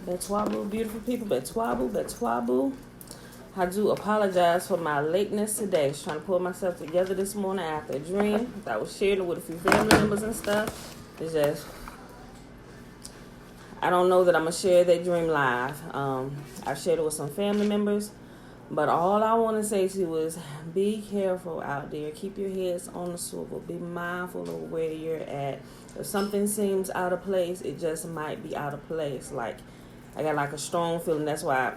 Betwabu, beautiful people. Betwabu. I do apologize for my lateness today. Just trying to pull myself together this morning after a dream. I was sharing it with a few family members and stuff. It's just, I don't know that I'm going to share that dream live. I've shared it with some family members. But all I want to say to you is be careful out there. Keep your heads on the swivel. Be mindful of where you're at. If something seems out of place, it just might be out of place. Like, I got like a strong feeling. That's why,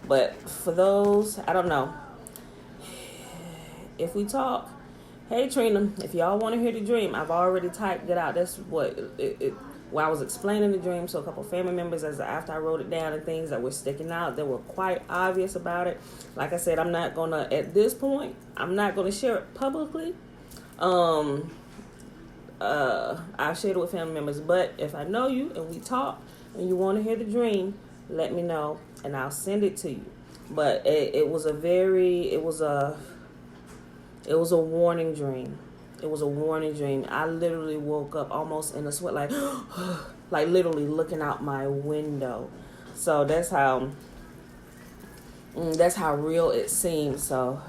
but for those, I don't know. If we talk, hey Trina, if y'all want to hear the dream, I've already typed it out. That's what when I was explaining the dream to a couple of family members after I wrote it down, and things that were sticking out that were quite obvious about it. Like I said, at this point, I'm not gonna share it publicly. I've shared it with family members, but if I know you and we talk and you want to hear the dream, let me know and I'll send it to you. But it was a warning dream. It was a warning dream. I literally woke up almost in a sweat, like literally looking out my window. So that's how real it seems. So,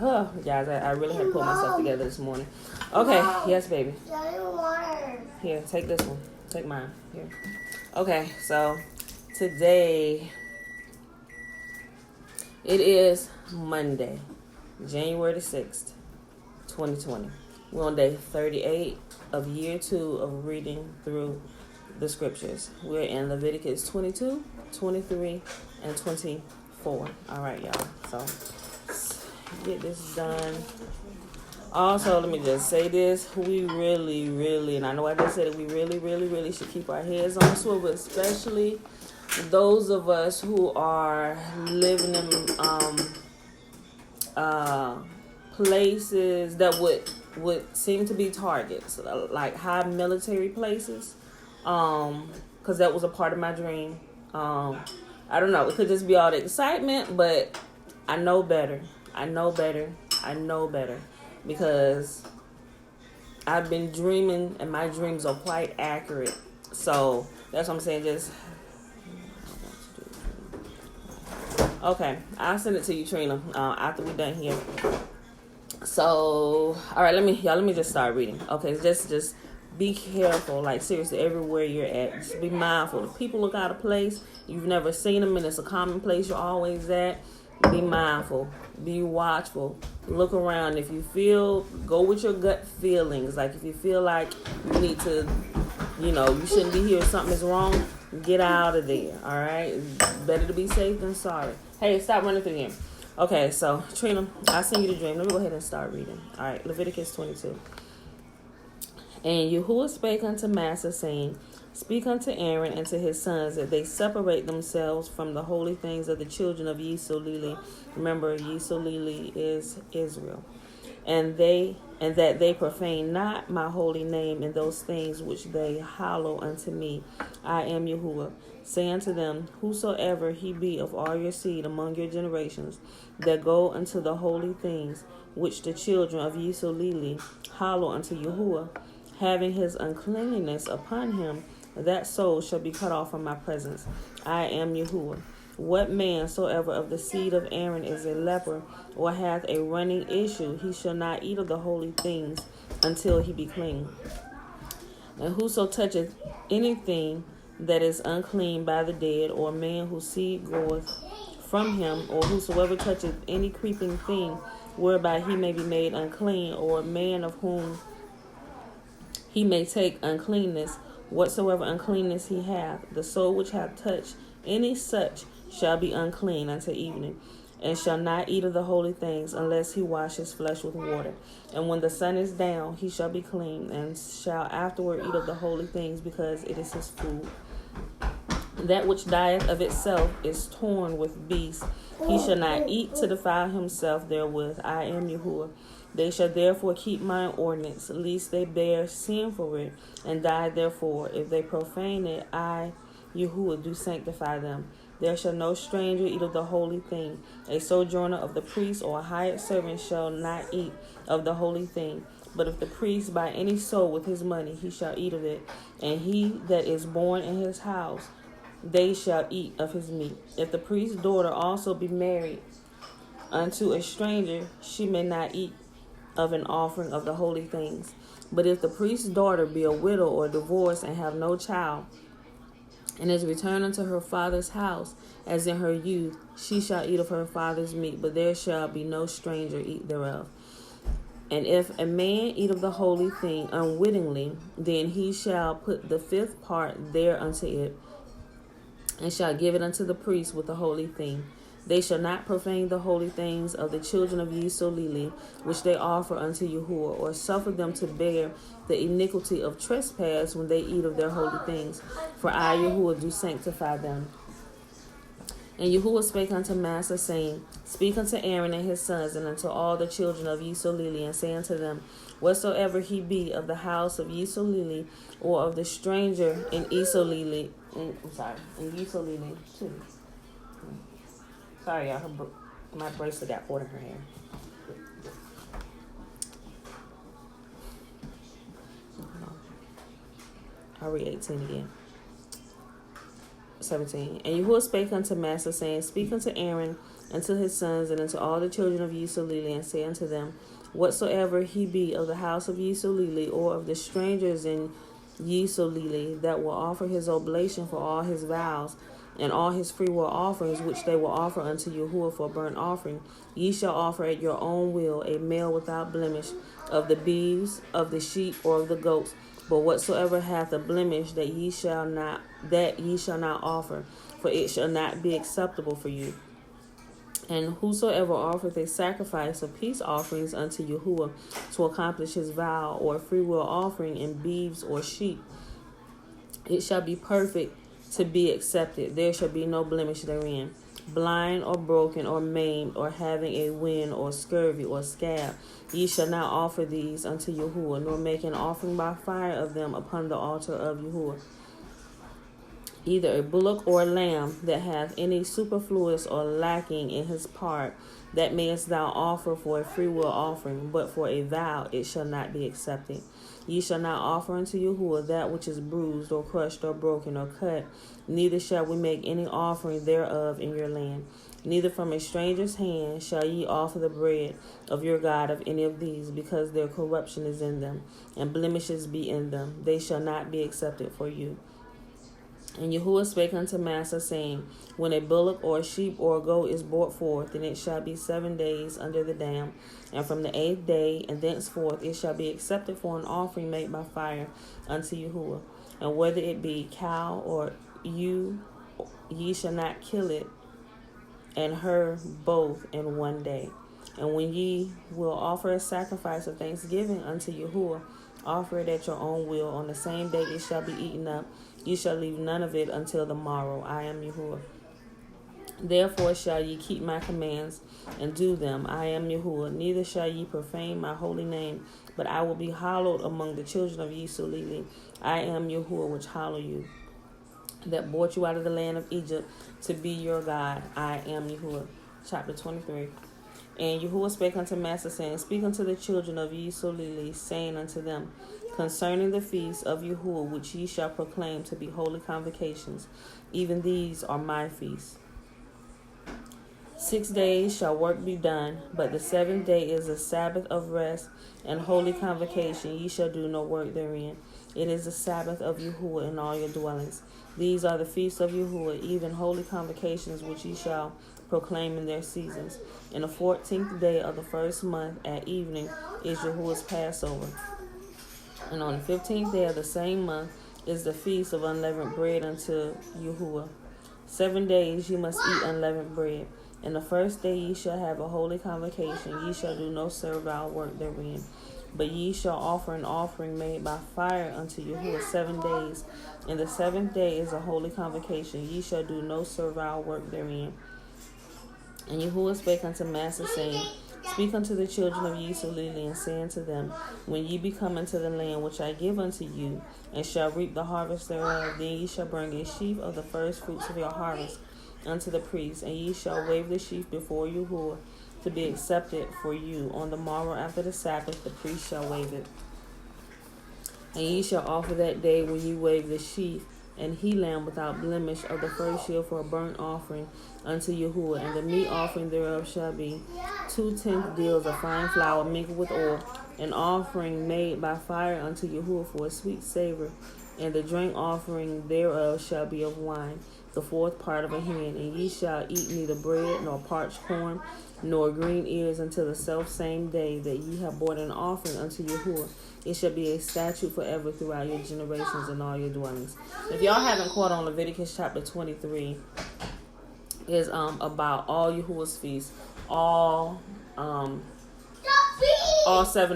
guys, I really had to pull myself together this morning. Okay, Mom. Yes, baby. Water. Here, take this one. Take mine. Here. Okay, so today it is Monday, January the 6th, 2020. We're on day 38 of year 2 of reading through the scriptures. We're in Leviticus 22, 23, and 24. All right, y'all. So get this done. Also, let me just say this. We really, really, and I know I just said it, we really, really, really should keep our heads on the swivel, especially those of us who are living in places that would seem to be targets, like high military places, because that was a part of my dream. I don't know, it could just be all the excitement, but I know better, because I've been dreaming and my dreams are quite accurate. So that's what I'm saying. Okay, I'll send it to you, Trina, after we're done here. So, all right, let me just start reading. Okay, just be careful, like seriously, everywhere you're at. Just be mindful. If people look out of place, you've never seen them and it's a common place you're always at, be mindful, be watchful, look around. If you feel, go with your gut feelings. Like if you feel like you need to, you shouldn't be here, something is wrong, get out of there, all right? Better to be safe than sorry. Hey, stop running through here. Okay, so, Trina, I'll send you the dream. Let me go ahead and start reading. All right, Leviticus 22. And Yahuwah spake unto Massa, saying, Speak unto Aaron and to his sons, that they separate themselves from the holy things of the children of Yisolili. Remember, Yisolili is Israel. And that they profane not my holy name in those things which they hallow unto me. I am Yahuwah. Say unto them, whosoever he be of all your seed among your generations, that go unto the holy things which the children of Yisolili hallow unto Yahuwah, having his uncleanliness upon him, that soul shall be cut off from my presence. I am Yahuwah. What man soever of the seed of Aaron is a leper, or hath a running issue, he shall not eat of the holy things until he be clean. And whoso toucheth anything that is unclean by the dead, or a man whose seed goeth from him, or whosoever toucheth any creeping thing whereby he may be made unclean, or a man of whom he may take uncleanness, whatsoever uncleanness he hath, the soul which hath touched any such shall be unclean until evening, and shall not eat of the holy things, unless he wash his flesh with water. And when the sun is down, he shall be clean, and shall afterward eat of the holy things, because it is his food. That which dieth of itself is torn with beasts. He shall not eat to defile himself therewith. I am Yahuwah. They shall therefore keep mine ordinance, lest they bear sin for it, and die therefore. If they profane it, I, Yahuwah, do sanctify them. There shall no stranger eat of the holy thing. A sojourner of the priest or a hired servant shall not eat of the holy thing. But if the priest buy any soul with his money, he shall eat of it. And he that is born in his house, they shall eat of his meat. If the priest's daughter also be married unto a stranger, she may not eat of an offering of the holy things. But if the priest's daughter be a widow or divorced and have no child, and is returned unto her father's house, as in her youth, she shall eat of her father's meat, but there shall be no stranger eat thereof. And if a man eat of the holy thing unwittingly, then he shall put the fifth part thereunto it, and shall give it unto the priest with the holy thing. They shall not profane the holy things of the children of Yisrael, which they offer unto Yahuwah, or suffer them to bear the iniquity of trespass when they eat of their holy things. For I, Yahuwah, do sanctify them. And Yahuwah spake unto Massa, saying, Speak unto Aaron and his sons, and unto all the children of Yisrael, and say unto them, Whatsoever he be of the house of Yisrael, or of the stranger in Yisrael, in Yisrael too. Sorry, y'all. My bracelet got caught in her hair. I'll read 18 again. 17. And Yahuwah spake unto Massa, saying, Speak unto Aaron and to his sons, and unto all the children of Yisrael, and say unto them, Whatsoever he be of the house of Yisrael, or of the strangers in Yisrael, that will offer his oblation for all his vows, and all his freewill offerings which they will offer unto Yahuwah for burnt offering, ye shall offer at your own will a male without blemish of the beeves, of the sheep, or of the goats. But whatsoever hath a blemish, that ye shall not offer, for it shall not be acceptable for you. And whosoever offereth a sacrifice of peace offerings unto Yahuwah to accomplish his vow, or a freewill offering in beeves or sheep, it shall be perfect to be accepted. There shall be no blemish therein. Blind or broken or maimed or having a wind or scurvy or scab, ye shall not offer these unto Yahuwah, nor make an offering by fire of them upon the altar of Yahuwah. Either a bullock or a lamb that hath any superfluous or lacking in his part, that mayest thou offer for a freewill offering, but for a vow it shall not be accepted. Ye shall not offer unto Yahuwah that which is bruised, or crushed, or broken, or cut, neither shall we make any offering thereof in your land. Neither from a stranger's hand shall ye offer the bread of your God of any of these, because their corruption is in them, and blemishes be in them. They shall not be accepted for you. And Yahuwah spake unto Massa, saying, When a bullock or a sheep or a goat is brought forth, then it shall be 7 days under the dam, and from the 8th day and thenceforth it shall be accepted for an offering made by fire unto Yahuwah. And whether it be cow or ewe, ye shall not kill it and her both in 1 day. And when ye will offer a sacrifice of thanksgiving unto Yahuwah, offer it at your own will. On the same day it shall be eaten up. You shall leave none of it until the morrow. I am Yahuwah. Therefore shall ye keep my commands and do them. I am Yahuwah. Neither shall ye profane my holy name, but I will be hallowed among the children of Yisrael. I am Yahuwah, which hallow you, that brought you out of the land of Egypt to be your God. I am Yahuwah. Chapter 23. And Yahuwah spake unto Massa, saying, Speak unto the children of Yisrael, saying unto them, Concerning the feasts of Yahuwah, which ye shall proclaim to be holy convocations, even these are my feasts. 6 days shall work be done, but the 7th day is a Sabbath of rest and holy convocation. Ye shall do no work therein. It is the Sabbath of Yahuwah in all your dwellings. These are the feasts of Yahuwah, even holy convocations, which ye shall proclaim in their seasons. In the 14th day of the first month at evening is Yahuwah's Passover. And on the 15th day of the same month is the feast of unleavened bread unto Yahuwah. 7 days ye must eat unleavened bread. In the first day ye shall have a holy convocation. Ye shall do no servile work therein. But ye shall offer an offering made by fire unto Yahuwah 7 days. And the 7th day is a holy convocation. Ye shall do no servile work therein. And Yahuwah spake unto Massa, saying, Speak unto the children of Yisrael, and say unto them, When ye be come into the land which I give unto you, and shall reap the harvest thereof, then ye shall bring a sheaf of the first fruits of your harvest unto the priest, and ye shall wave the sheaf before Yahuwah to be accepted for you. On the morrow after the Sabbath the priest shall wave it. And ye shall offer that day when ye wave the sheaf and he lamb without blemish of the first year for a burnt offering unto Yahuwah. And the meat offering thereof shall be 2/10 deals of fine flour mingled with oil, an offering made by fire unto Yahuwah for a sweet savor. And the drink offering thereof shall be of wine, the fourth part of a hin. And ye shall eat neither bread nor parched corn nor green ears until the self same day that ye have brought an offering unto Yahuwah. It shall be a statute forever throughout your generations and all your dwellings. If y'all haven't caught on, Leviticus chapter 23 is about all Yahuwah's feasts, all 7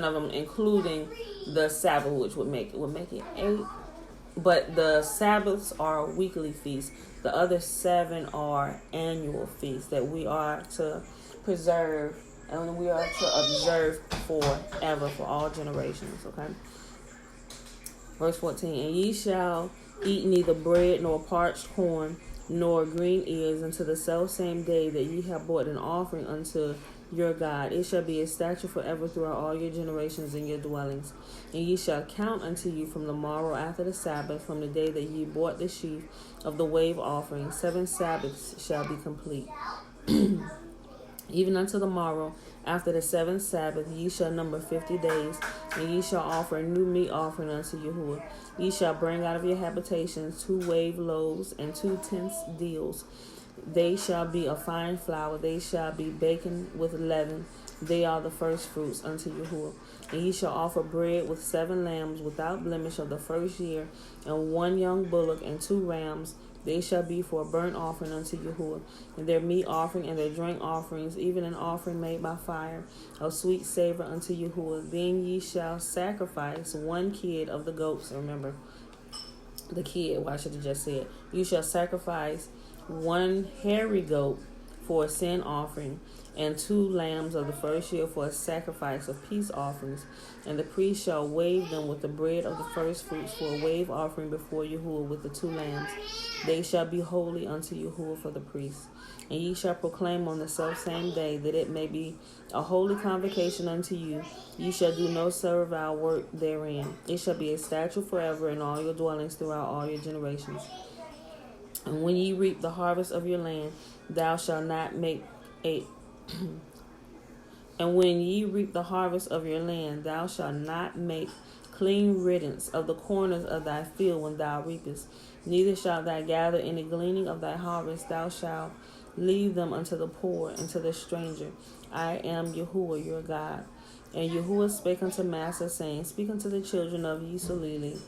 of them, including the Sabbath, which would make it 8. But the Sabbaths are weekly feasts. The other 7 are annual feasts that we are to preserve and we are to observe forever, for all generations. Okay. Verse 14. And ye shall eat neither bread nor parched corn nor green ears until the selfsame day that ye have brought an offering unto your God. It shall be a statute forever throughout all your generations in your dwellings. And ye shall count unto you from the morrow after the Sabbath, from the day that ye bought the sheaf of the wave offering. 7 Sabbaths shall be complete. Even unto the morrow after the 7th Sabbath ye shall number 50 days, and ye shall offer a new meat offering unto Yahuwah. Ye shall bring out of your habitations 2 wave loaves and 2/10 deals. They shall be of fine flour, they shall be baken with leaven. They are the first fruits unto Yahuwah. And ye shall offer bread with 7 lambs without blemish of the first year, and 1 young bullock and 2 rams. They shall be for a burnt offering unto Yahuwah. And their meat offering and their drink offerings, even an offering made by fire, of sweet savor unto Yahuwah. Then ye shall sacrifice 1 kid of the goats. Remember, the kid, well, I should have just said, you shall sacrifice 1 hairy goat for a sin offering, and 2 lambs of the first year for a sacrifice of peace offerings. And the priest shall wave them with the bread of the first fruits for a wave offering before Yahuwah with the 2 lambs. They shall be holy unto Yahuwah for the priests. And ye shall proclaim on the selfsame day that it may be a holy convocation unto you. Ye shall do no servile work therein. It shall be a statute forever in all your dwellings throughout all your generations. And when ye reap the harvest of your land, thou shalt not make a and when ye reap the harvest of your land, thou shalt not make clean riddance of the corners of thy field when thou reapest. Neither shalt thou gather any gleaning of thy harvest. Thou shalt leave them unto the poor and to the stranger. I am Yahuwah your God. And Yahuwah spake unto Massa, saying, Speak unto the children of Yisrael,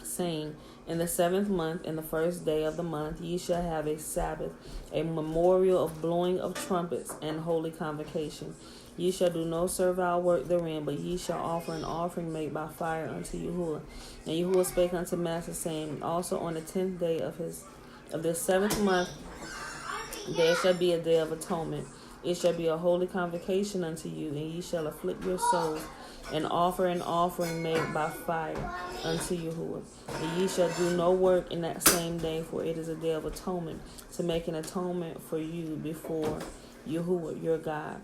saying, In the 7th month, in the first day of the month, ye shall have a Sabbath, a memorial of blowing of trumpets, and holy convocation. Ye shall do no servile work therein, but ye shall offer an offering made by fire unto Yahuwah. And Yahuwah spake unto Massa, saying, Also on the 10th day of this 7th month, there shall be a day of atonement. It shall be a holy convocation unto you, and ye shall afflict your souls, and offer an offering made by fire unto Yahuwah. And ye shall do no work in that same day, for it is a day of atonement, to make an atonement for you before Yahuwah your God.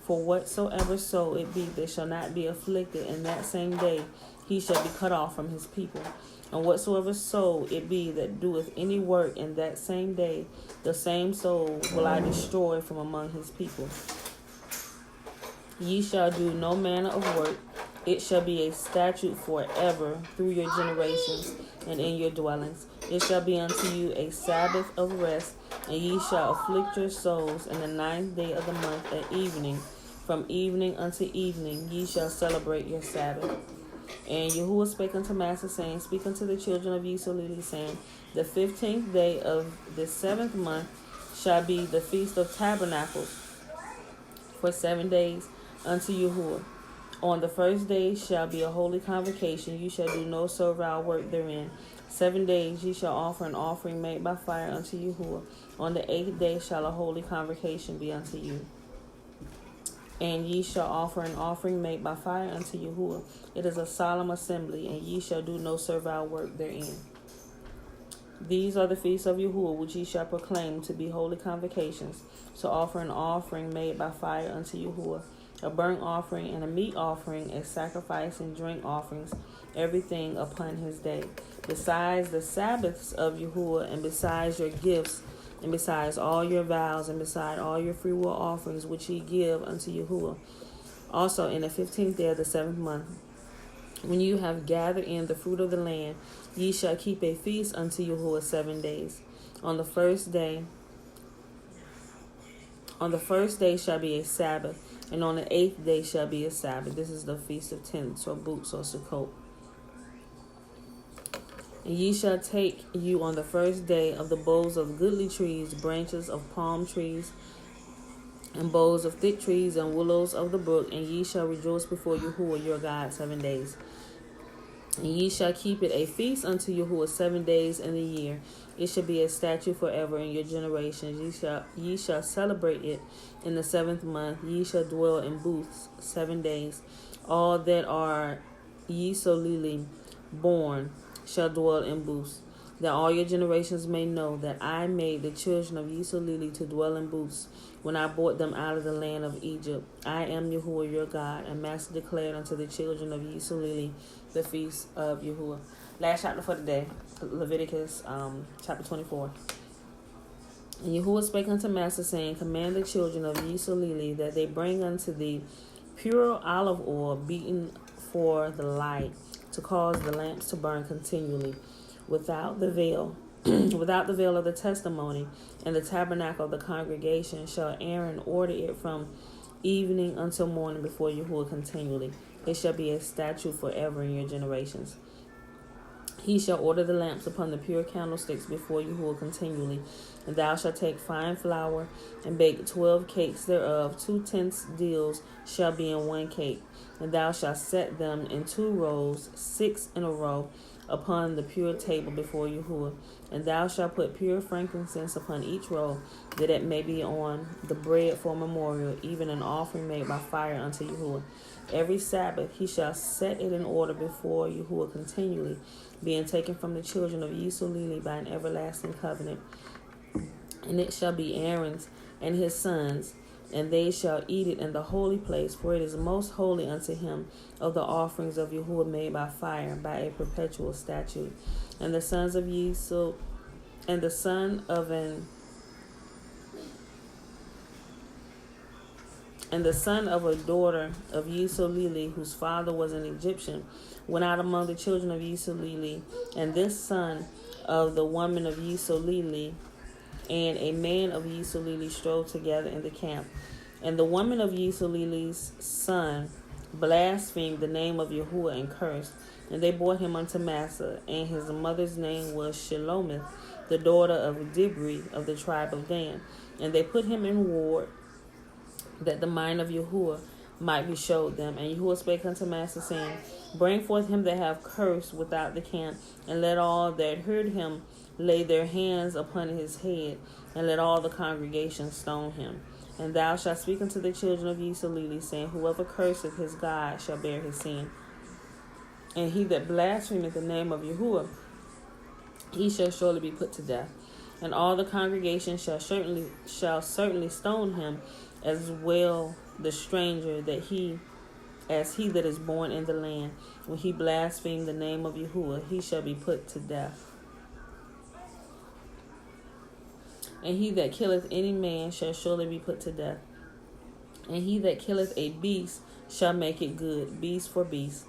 For whatsoever soul it be that shall not be afflicted in that same day, he shall be cut off from his people. And whatsoever soul it be that doeth any work in that same day, the same soul will I destroy from among his people. Ye shall do no manner of work. It shall be a statute forever through your generations and in your dwellings. It shall be unto you a Sabbath of rest, and ye shall afflict your souls in the 9th day of the month at evening. From evening unto evening ye shall celebrate your Sabbath. And Yahuwah spake unto Massa, saying, Speak unto the children of Yisrael, saying, The 15th day of the 7th month shall be the Feast of Tabernacles for 7 days unto Yahuwah. On the first day shall be a holy convocation. You shall do no servile work therein. 7 days ye shall offer an offering made by fire unto Yahuwah. On the 8th day shall a holy convocation be unto you. And ye shall offer an offering made by fire unto Yahuwah. It is a solemn assembly, and ye shall do no servile work therein. These are the feasts of Yahuwah, which ye shall proclaim to be holy convocations, to offer an offering made by fire unto Yahuwah, a burnt offering and a meat offering, a sacrifice and drink offerings, everything upon his day. Besides the Sabbaths of Yahuwah, and besides your gifts, and besides all your vows, and beside all your freewill offerings which ye give unto Yahuwah. Also in the 15th day of the 7th month, when you have gathered in the fruit of the land, ye shall keep a feast unto Yahuwah 7 days. On the first day shall be a Sabbath, and on the 8th day shall be a Sabbath. This is the feast of tents, or boots, or Sukkot. And ye shall take you on the first day of the boughs of goodly trees, branches of palm trees, and boughs of thick trees, and willows of the brook, and ye shall rejoice before Yahuwah your God 7 days. And ye shall keep it a feast unto Yahuwah 7 days in the year. It shall be a statute forever in your generations. Ye shall celebrate it in the 7th month. Ye shall dwell in booths 7 days. All that are Yisolili born shall dwell in booths, that all your generations may know that I made the children of Yisolili to dwell in booths when I brought them out of the land of Egypt. I am Yahuwah your God. And Master declared unto the children of Yisolili the feast of Yahuwah. Last chapter for the day, Leviticus chapter 24. And Yahuwah spake unto Master, saying, Command the children of Yisolili that they bring unto thee pure olive oil beaten for the light, to cause the lamps to burn continually without the veil, without the veil of the testimony, and the tabernacle of the congregation shall Aaron order it from evening until morning before Yahuwah continually. It shall be a statute forever in your generations. He shall order the lamps upon the pure candlesticks before Yahuwah continually. And thou shalt take fine flour, and bake 12 cakes thereof. 2 tenths deals shall be in 1 cake. And thou shalt set them in 2 rows, 6 in a row, upon the pure table before Yahuwah. And thou shalt put pure frankincense upon each row, that it may be on the bread for a memorial, even an offering made by fire unto Yahuwah. Every Sabbath he shall set it in order before Yahuwah continually, being taken from the children of Yisolili by an everlasting covenant. And it shall be Aaron's and his sons, and they shall eat it in the holy place, for it is most holy unto him of the offerings of Yahuwah made by fire, by a perpetual statute. And the sons of Yisol, and the son of a daughter of Yisolili, whose father was an Egyptian, went out among the children of Yisolili, and this son of the woman of Yisolili and a man of Yisolili strove together in the camp. And the woman of Yisolili's son blasphemed the name of Yahuwah and cursed. And they brought him unto Massa, and his mother's name was Shelomith, the daughter of Dibri of the tribe of Dan. And they put him in ward, that the mind of Yahuwah might be showed them. And Yahuwah spake unto Massa, saying, Bring forth him that have cursed without the camp, and let all that heard him lay their hands upon his head, and let all the congregation stone him. And thou shalt speak unto the children of Yisolili, saying, Whoever curseth his God shall bear his sin. And he that blasphemeth the name of Yahuwah, he shall surely be put to death. And all the congregation shall certainly stone him, as well the stranger as he that is born in the land. When he blaspheme the name of Yahuwah, he shall be put to death. And he that killeth any man shall surely be put to death. And he that killeth a beast shall make it good, beast for beast.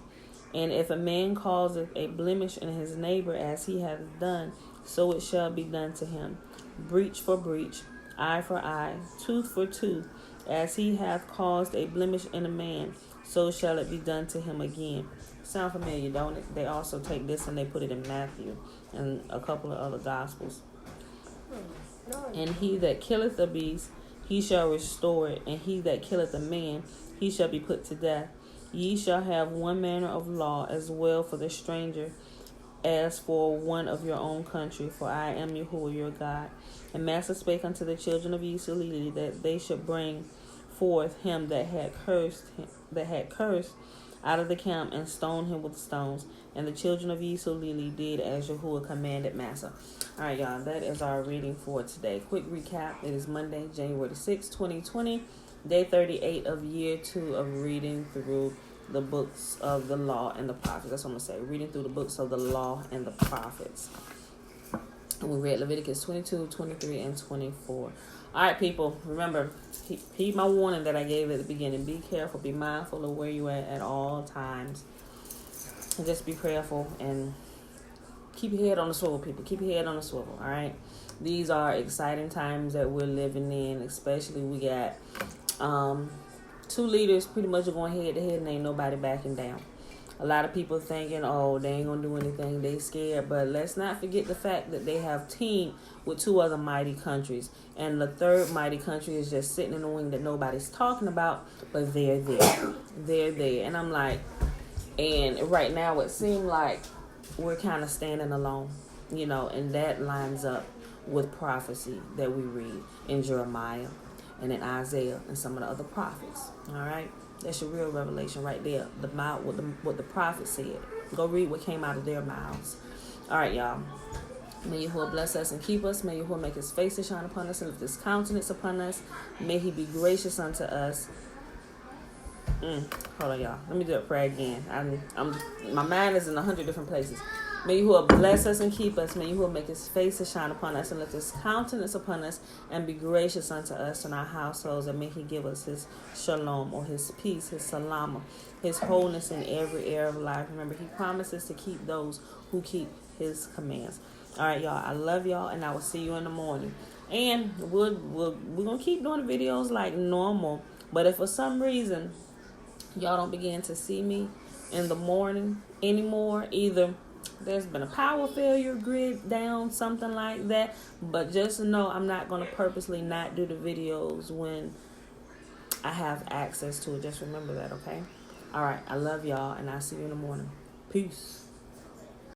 And if a man causeth a blemish in his neighbor, as he hath done, so it shall be done to him. Breach for breach, eye for eye, tooth for tooth. As he hath caused a blemish in a man, so shall it be done to him again. Sound familiar, don't it? They also take this and they put it in Matthew and a couple of other Gospels. And he that killeth a beast, he shall restore it. And he that killeth a man, he shall be put to death. Ye shall have one manner of law, as well for the stranger as for one of your own country, for I am Yahuwah your God. And Master spake unto the children of Yisolili that they should bring forth him that had cursed out of the camp and stoned him with stones. And the children of Yisrael did as Yahuwah commanded Massa. All right, y'all, that is our reading for today. Quick recap. It is Monday, January 6, 2020, day 38 of year 2 of reading through the books of the law and the prophets. That's what I'm going to say. Reading through the books of the law and the prophets. And we read Leviticus 22, 23, and 24. All right, people, remember, heed my warning that I gave at the beginning. Be careful, be mindful of where you're at all times. And just be prayerful and keep your head on the swivel, people. Keep your head on the swivel, all right? These are exciting times that we're living in, especially we got 2 leaders pretty much going head to head and ain't nobody backing down. A lot of people thinking, oh, they ain't going to do anything. They scared. But let's not forget the fact that they have teamed with 2 other mighty countries. And the 3rd mighty country is just sitting in the wing that nobody's talking about. But they're there. They're there. And I'm like, and right now it seems like we're kind of standing alone. You know, and that lines up with prophecy that we read in Jeremiah and in Isaiah and some of the other prophets. All right? That's your real revelation right there. The mouth, what the prophet said. Go read what came out of their mouths. All right, y'all. May Yahuwah bless us and keep us. May Yahuwah make his face to shine upon us and lift his countenance upon us. May he be gracious unto us. Hold on, y'all. Let me do a prayer again. My mind is in 100 different places. May Yahuwah bless us and keep us. May Yahuwah make his face to shine upon us and lift his countenance upon us and be gracious unto us and our households. And may he give us his shalom or his peace, his salama, his wholeness in every area of life. Remember, he promises to keep those who keep his commands. All right, y'all. I love y'all, and I will see you in the morning. And we're going to keep doing videos like normal. But if for some reason y'all don't begin to see me in the morning anymore, either there's been a power failure, grid down, something like that. But just know I'm not going to purposely not do the videos when I have access to it. Just remember that, okay? All right. I love y'all, and I'll see you in the morning. Peace.